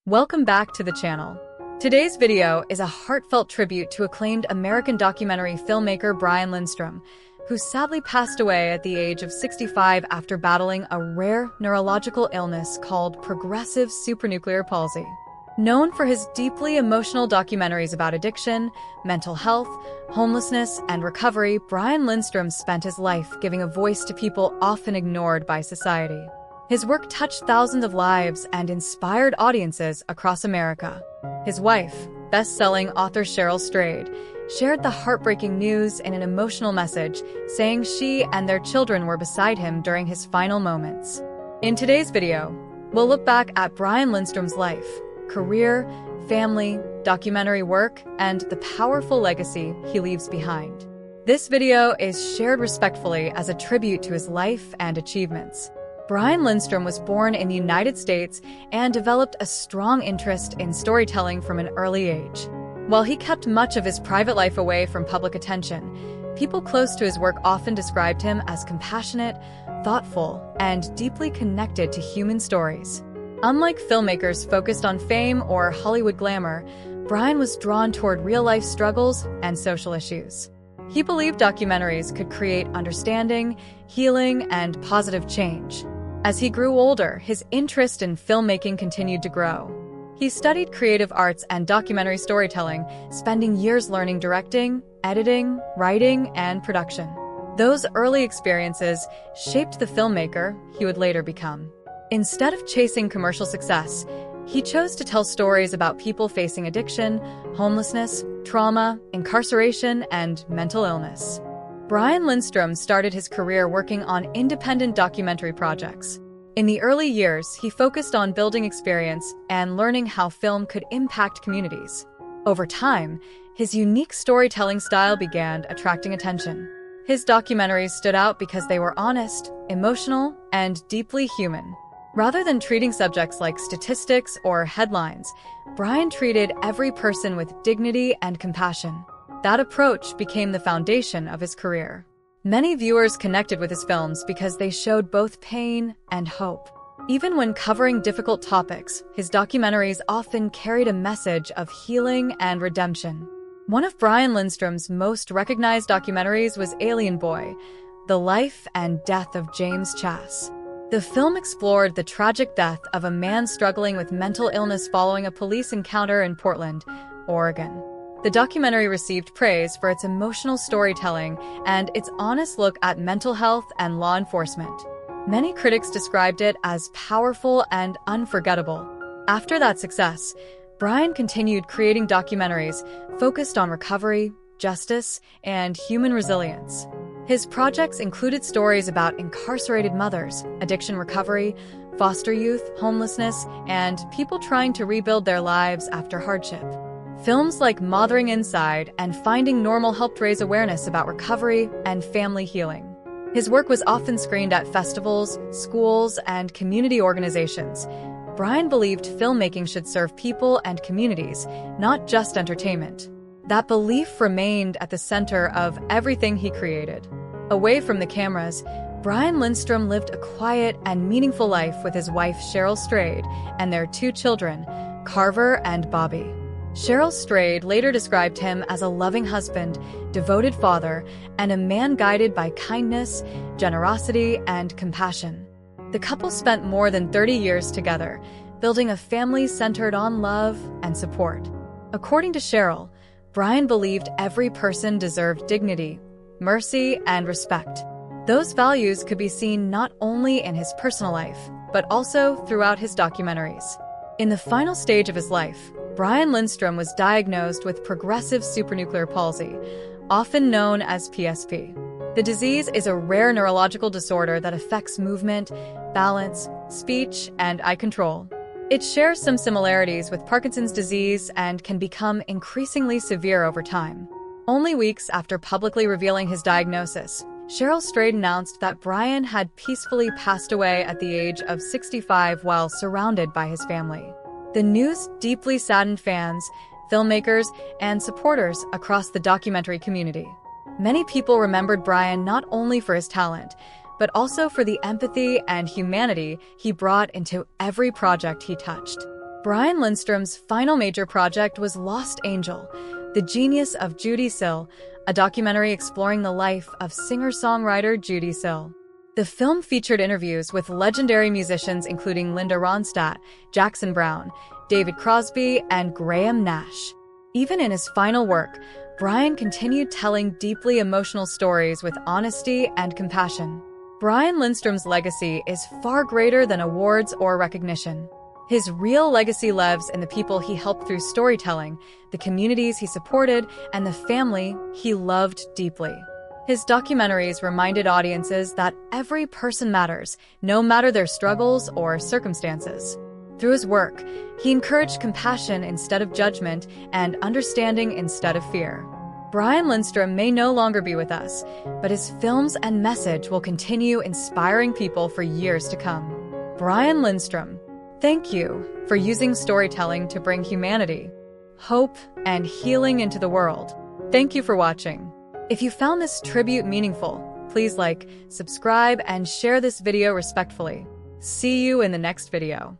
Welcome back to the channel. Today's video is a heartfelt tribute to acclaimed American documentary filmmaker Brian Lindstrom, who sadly passed away at the age of 65 after battling a rare neurological illness called Progressive Supranuclear Palsy. Known for his deeply emotional documentaries about addiction, mental health, homelessness, and recovery, Brian Lindstrom spent his life giving a voice to people often ignored by society. His work touched thousands of lives and inspired audiences across America. His wife, best-selling author Cheryl Strayed, shared the heartbreaking news in an emotional message, saying she and their children were beside him during his final moments. In today's video, we'll look back at Brian Lindstrom's life, career, family, documentary work, and the powerful legacy he leaves behind. This video is shared respectfully as a tribute to his life and achievements. Brian Lindstrom was born in the United States and developed a strong interest in storytelling from an early age. While he kept much of his private life away from public attention, people close to his work often described him as compassionate, thoughtful, and deeply connected to human stories. Unlike filmmakers focused on fame or Hollywood glamour, Brian was drawn toward real-life struggles and social issues. He believed documentaries could create understanding, healing, and positive change. As he grew older, his interest in filmmaking continued to grow. He studied creative arts and documentary storytelling, spending years learning directing, editing, writing, and production. Those early experiences shaped the filmmaker he would later become. Instead of chasing commercial success, he chose to tell stories about people facing addiction, homelessness, trauma, incarceration, and mental illness. Brian Lindstrom started his career working on independent documentary projects. In the early years, he focused on building experience and learning how film could impact communities. Over time, his unique storytelling style began attracting attention. His documentaries stood out because they were honest, emotional, and deeply human. Rather than treating subjects like statistics or headlines, Brian treated every person with dignity and compassion. That approach became the foundation of his career. Many viewers connected with his films because they showed both pain and hope. Even when covering difficult topics, his documentaries often carried a message of healing and redemption. One of Brian Lindstrom's most recognized documentaries was Alien Boy, The Life and Death of James Chass. The film explored the tragic death of a man struggling with mental illness following a police encounter in Portland, Oregon. The documentary received praise for its emotional storytelling and its honest look at mental health and law enforcement. Many critics described it as powerful and unforgettable. After that success, Brian continued creating documentaries focused on recovery, justice, and human resilience. His projects included stories about incarcerated mothers, addiction recovery, foster youth, homelessness, and people trying to rebuild their lives after hardship. Films like Mothering Inside and Finding Normal helped raise awareness about recovery and family healing. His work was often screened at festivals, schools, and community organizations. Brian believed filmmaking should serve people and communities, not just entertainment. That belief remained at the center of everything he created. Away from the cameras, Brian Lindstrom lived a quiet and meaningful life with his wife Cheryl Strayed and their two children, Carver and Bobby. Cheryl Strayed later described him as a loving husband, devoted father, and a man guided by kindness, generosity, and compassion. The couple spent more than 30 years together, building a family centered on love and support. According to Cheryl, Brian believed every person deserved dignity, mercy, and respect. Those values could be seen not only in his personal life, but also throughout his documentaries. In the final stage of his life, Brian Lindstrom was diagnosed with Progressive Supranuclear Palsy, often known as PSP. The disease is a rare neurological disorder that affects movement, balance, speech, and eye control. It shares some similarities with Parkinson's disease and can become increasingly severe over time. Only weeks after publicly revealing his diagnosis, Cheryl Strayed announced that Brian had peacefully passed away at the age of 65 while surrounded by his family. The news deeply saddened fans, filmmakers, and supporters across the documentary community. Many people remembered Brian not only for his talent, but also for the empathy and humanity he brought into every project he touched. Brian Lindstrom's final major project was Lost Angel, The Genius of Judee Sill, a documentary exploring the life of singer-songwriter Judee Sill. The film featured interviews with legendary musicians including Linda Ronstadt, Jackson Browne, David Crosby, and Graham Nash. Even in his final work, Brian continued telling deeply emotional stories with honesty and compassion. Brian Lindstrom's legacy is far greater than awards or recognition. His real legacy lives in the people he helped through storytelling, the communities he supported, and the family he loved deeply. His documentaries reminded audiences that every person matters, no matter their struggles or circumstances. Through his work, he encouraged compassion instead of judgment and understanding instead of fear. Brian Lindstrom may no longer be with us, but his films and message will continue inspiring people for years to come. Brian Lindstrom, thank you for using storytelling to bring humanity, hope, and healing into the world. Thank you for watching. If you found this tribute meaningful, please like, subscribe, and share this video respectfully. See you in the next video.